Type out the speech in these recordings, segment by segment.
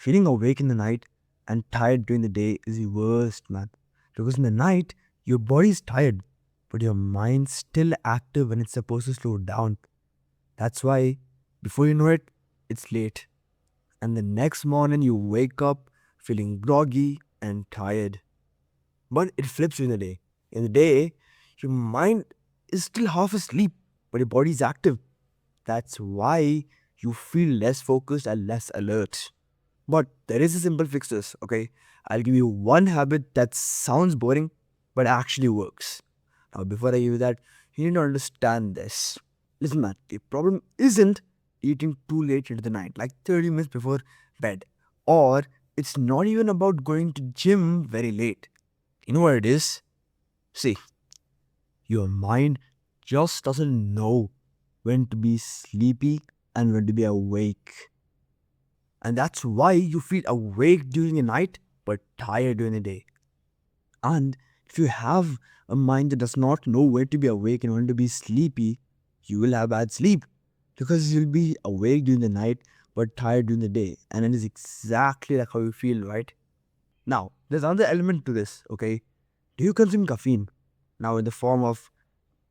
Feeling awake in the night and tired during the day is the worst, man. Because in the night, your body is tired, but your mind's still active when it's supposed to slow down. That's why, before you know it, it's late. And the next morning, you wake up feeling groggy and tired. But it flips in the day. In the day, your mind is still half asleep, but your body is active. That's why you feel less focused and less alert. But there is a simple fix to this, okay? I'll give you one habit that sounds boring but actually works. Now, before I give you that, you need to understand this. Listen, man, the problem isn't eating too late into the night, like 30 minutes before bed. Or it's not even about going to gym very late. You know what it is? See, your mind just doesn't know when to be sleepy and when to be awake. And that's why you feel awake during the night but tired during the day. And if you have a mind that does not know when to be awake and when to be sleepy, you will have bad sleep because you'll be awake during the night but tired during the day. And it is exactly like how you feel, right? Now, there's another element to this, okay? Do you consume caffeine? Now, in the form of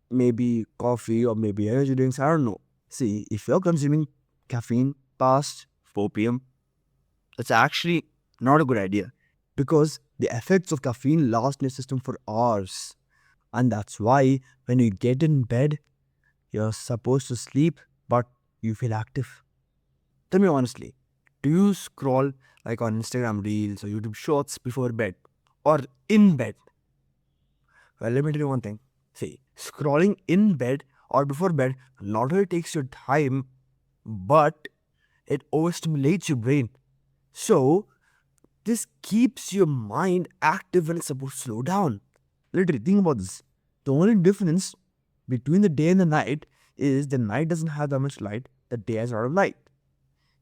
maybe coffee or maybe energy drinks, I don't know. See, if you're consuming caffeine past 4 p.m., that's actually not a good idea because the effects of caffeine last in your system for hours. And that's why when you get in bed, you're supposed to sleep, but you feel active. Tell me honestly, do you scroll like on Instagram Reels or YouTube Shorts before bed or in bed? Well, let me tell you one thing. See, scrolling in bed or before bed not only takes your time, but it overstimulates your brain. So, this keeps your mind active when it's supposed to slow down. Literally, think about this. The only difference between the day and the night is the night doesn't have that much light, the day has a lot of light.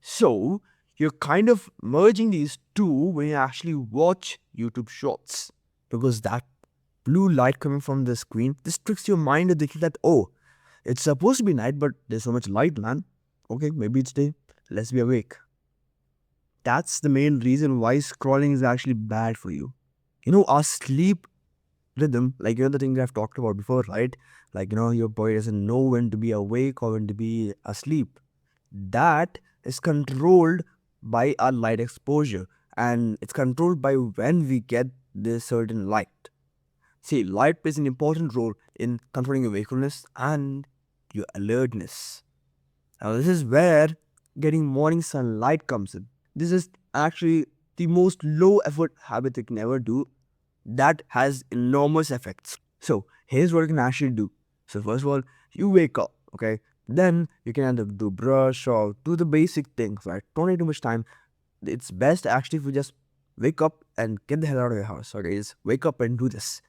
So, you're kind of merging these two when you actually watch YouTube Shorts because that blue light coming from the screen this tricks your mind into thinking that, oh, it's supposed to be night, but there's so much light, man. Okay, maybe it's day. Let's be awake. That's the main reason why scrolling is actually bad for you. Our sleep rhythm, like the thing I've talked about before, right? Like, your body doesn't know when to be awake or when to be asleep. That is controlled by our light exposure and it's controlled by when we get this certain light. See, light plays an important role in controlling your wakefulness and your alertness. Now, this is where getting morning sunlight comes in. This is actually the most low effort habit you can ever do that has enormous effects. So, here's what you can actually do. So, first of all, you wake up, okay? Then you can either do brush or do the basic things, right? Don't take too much time. It's best actually if you just wake up and get the hell out of your house, okay? Just wake up and do this.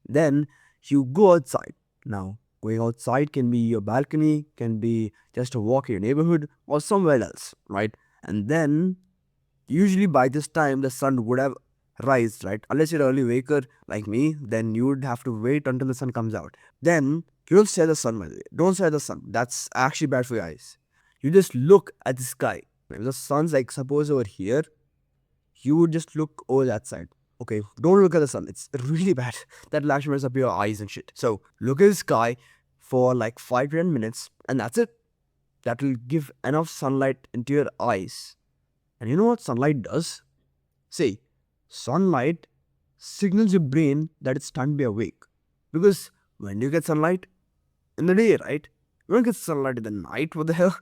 Then you go outside. Now, going outside can be your balcony, can be just a walk in your neighborhood or somewhere else, right? And then usually by this time the sun would have rise, right? Unless you're early waker like me, then you would have to wait until the sun comes out. Then you don't stare at the sun, by the way. Don't stare at the sun. That's actually bad for your eyes. You just look at the sky. If the sun's like suppose over here, you would just look over that side. Okay, don't look at the sun. It's really bad. That'll actually mess up your eyes and shit. So look at the sky for like 5 to 10 minutes, and that's it. That will give enough sunlight into your eyes. And you know what sunlight does? See, sunlight signals your brain that it's time to be awake. Because when do you get sunlight? In the day, right? You don't get sunlight in the night. What the hell?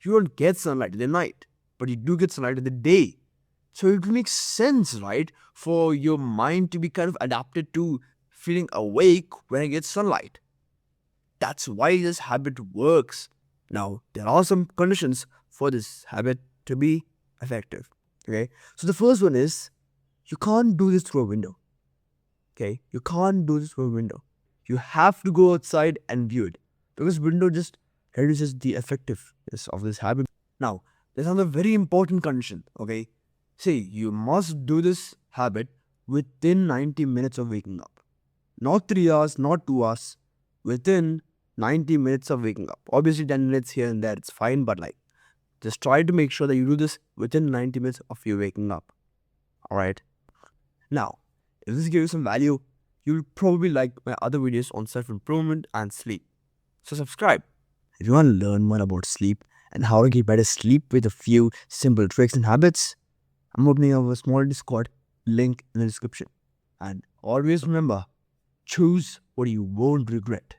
You don't get sunlight in the night, but you do get sunlight in the day. So it makes sense, right? For your mind to be kind of adapted to feeling awake when it gets sunlight. That's why this habit works. Now, there are some conditions for this habit to be effective. Okay. So the first one is you can't do this through a window. Okay. You can't do this through a window. You have to go outside and view it because window just reduces the effectiveness of this habit. Now, there's another very important condition. Okay. See, you must do this habit within 90 minutes of waking up. Not 3 hours, not 2 hours. Within 90 minutes of waking up. Obviously, 10 minutes here and there, it's fine, but like Just try to make sure that you do this within 90 minutes of you waking up. Alright? Now, if this gives you some value, you'll probably like my other videos on self-improvement and sleep. So subscribe. If you want to learn more about sleep and how to get better sleep with a few simple tricks and habits, I'm opening up a small Discord link in the description. And always remember, choose what you won't regret.